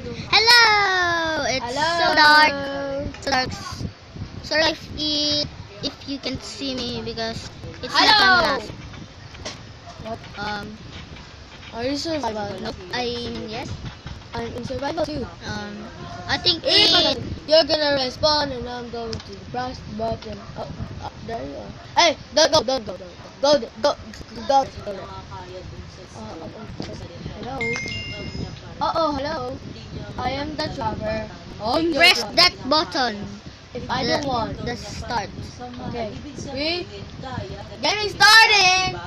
Hello! It's Hello. so dark. So dark. Sorry if you can't see me because it's not Hello. cameras. What? Are you survival? Nope. I mean yes. I'm in survival too. I think You're gonna respawn and I'm going to press the button. Oh, there you are. Hey, don't go. Go. Hello. Hello. I am the driver. press that button. If I don't want. The start. Okay. Three. Getting started.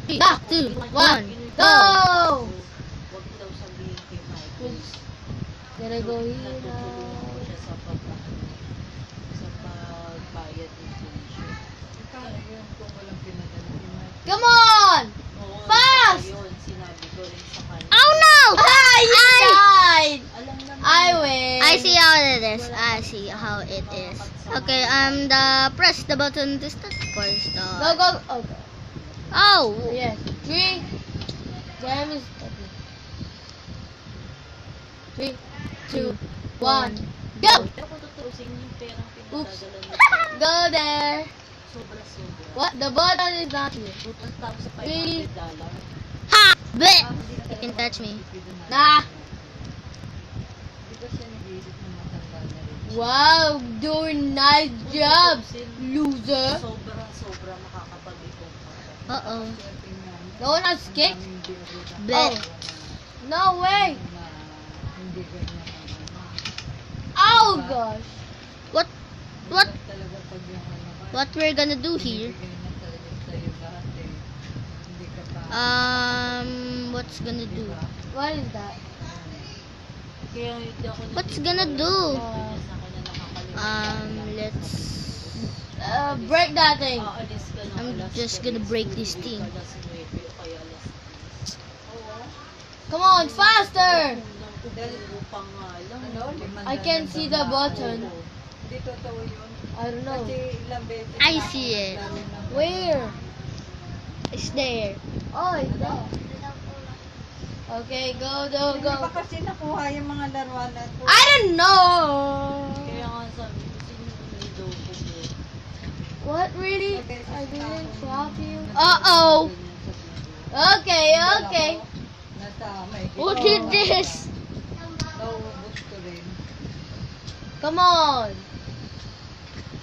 3, 2, 1, go! Go. Gotta go here now. Come on! Fast! Oh no! You died! I win. I see how it is. I see how it is. Okay, press the button to start. Go. Okay. Oh! Yes. 3. Time is 3, 2, 1. Go! Oops. Go there. What? The button is not here. 3. Ha! Bleh! You can touch me. Nah. Wow, doing nice job, loser. Uh-oh. No one has kick? Bleh. No way. Oh gosh. What we're gonna do here? What's gonna do? What is that? What's gonna do? Let's... Break that thing. I'm just gonna break this thing. Come on, faster. I can't see the button. I don't know. I see it. Where? It's there. Oh, it's there. Okay, go. Hindi pa kasi nakuha yung mga laruan na to. I don't know. What really? I didn't drop you. Uh-oh! Okay. Nasa may Look at this! Naubos ko rin. Come on.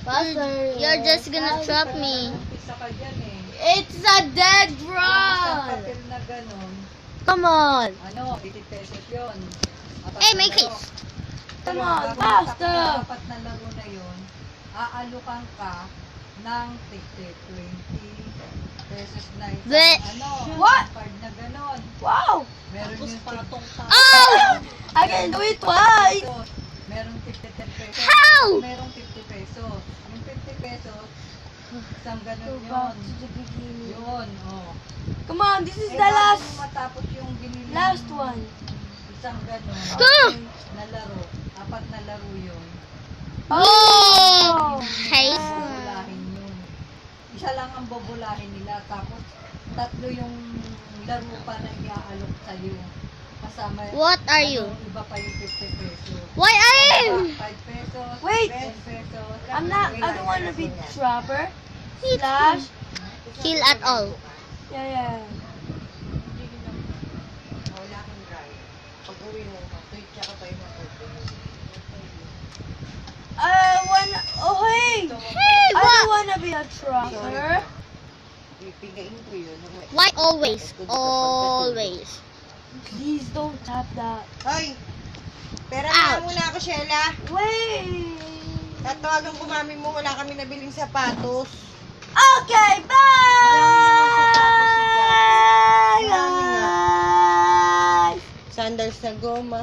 Faster. You're just gonna trap me. Umpisa ka dyan eh. It's a dead Isang run. papel na ganon. Come on. 80 pesos yun. Hey, make it! Come on, Tapos faster. apat na laro na yun, aalukan ka ng 20 pesos na isang Bleh. What? card na ganon. Wow. Meron yung Oh! I can do it twice. Meron 50 pesos. How? Merong 50 pesos. Yung 50 pesos, isang ganon Go back yun. to the beginning. Yun, oh. Come on, this is the bago last mo matapos yung binili last mo, one. isang ganon Ah! na laro. Apat na laro yun. Oh! Hey. Bobolahin yun. Isa lang ang bobolahin nila. Tapos, tatlo yung laro pa na iaalok sa'yo. Kasama What are you? iba pa yung 50 pesos. Why I'm? 5 pesos, Wait. 10 pesos. I don't want to be trapper. Slash. Kill at all. Yeah. Wala kang drive. Pag uwi mo, tweet siya ka pa yung Hey! Hey, I don't what? wanna be a trapper. Pipingain ko yun. Why always? Always. Please don't tap that. Hoy! Pera Ouch. na muna ako, Sheila. Wait. Tatawagan ko mami mo, wala kami nabiling sapatos. Okay, bye! Guys! Sandals na goma.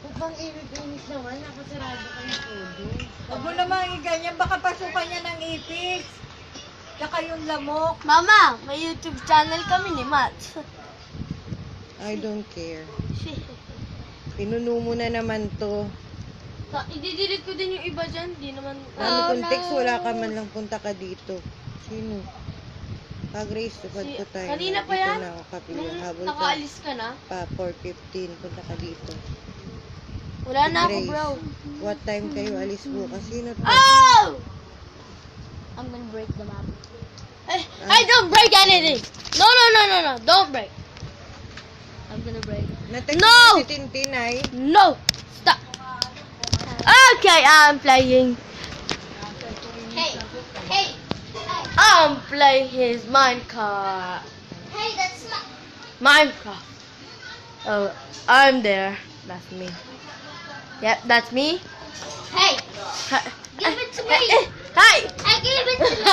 Huwag bang init-init naman, nakasarado ka yung ulo. Huwag mo naman iganyan, baka pasukan niya ng ipis. Tsaka yung lamok. Mama, may YouTube channel kami ni Matt. I don't care. Pinuno mo na naman to. I-delete ko din yung iba dyan. Di naman... Dami kong text, wala ka man lang punta ka dito. Sino? Ka-Grace, tupad po tayo. Kanina pa Dito yan? na ako, kapila. Nung Habol ka nakaalis ka na? pa, 4:15. Punta ka dito. Wala na ako, Grace, bro. what time kayo alis bukas? Sino to? Oh! I'm gonna break the map. I don't break anything. No. Don't break. I'm gonna break. Natext No! si Tintinay. No. Stop. Okay, I'm playing. Hey, hey, I'm playing his Minecraft. hey, that's my. Minecraft. Oh, I'm there. That's me. Yep, that's me. Hey, Hi. give it to me. Hi. Hey, give it to me.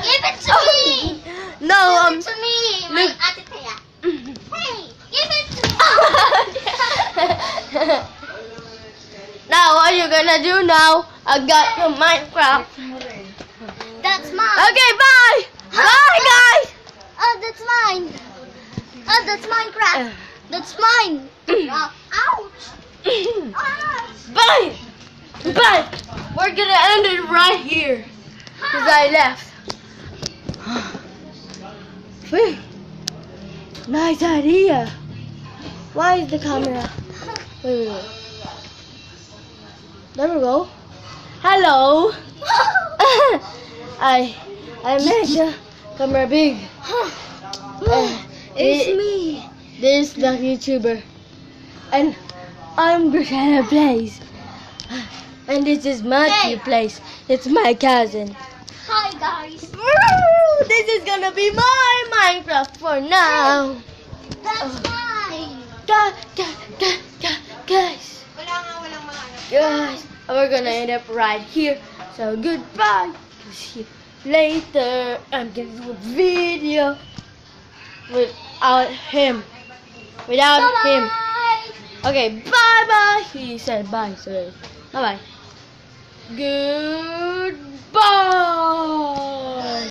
Give it to me. No, Give it to me, my ate Thea. Hey, give it to me. Now, what are you gonna do now? I got your Minecraft. That's mine. Okay, bye. Bye, guys. Oh, that's mine. Oh, that's Minecraft. That's mine. Ouch. Ouch. Bye. Bye. We're gonna end it right here. Because I left. Wait. Nice idea. Why is the camera? Wait. There we go. Hello. I made the camera big. It's me. This is the YouTuber. And I'm Grisana Plays. And this is Matthew Plays. It's my cousin. Hi, guys. Woo! This is gonna be my Minecraft for now. That's mine. Guys. Guys, we're gonna end up right here. So goodbye. See you later. I'm gonna do a video without him. Without him. Bye. Okay, bye bye. He said bye, so bye bye. Good.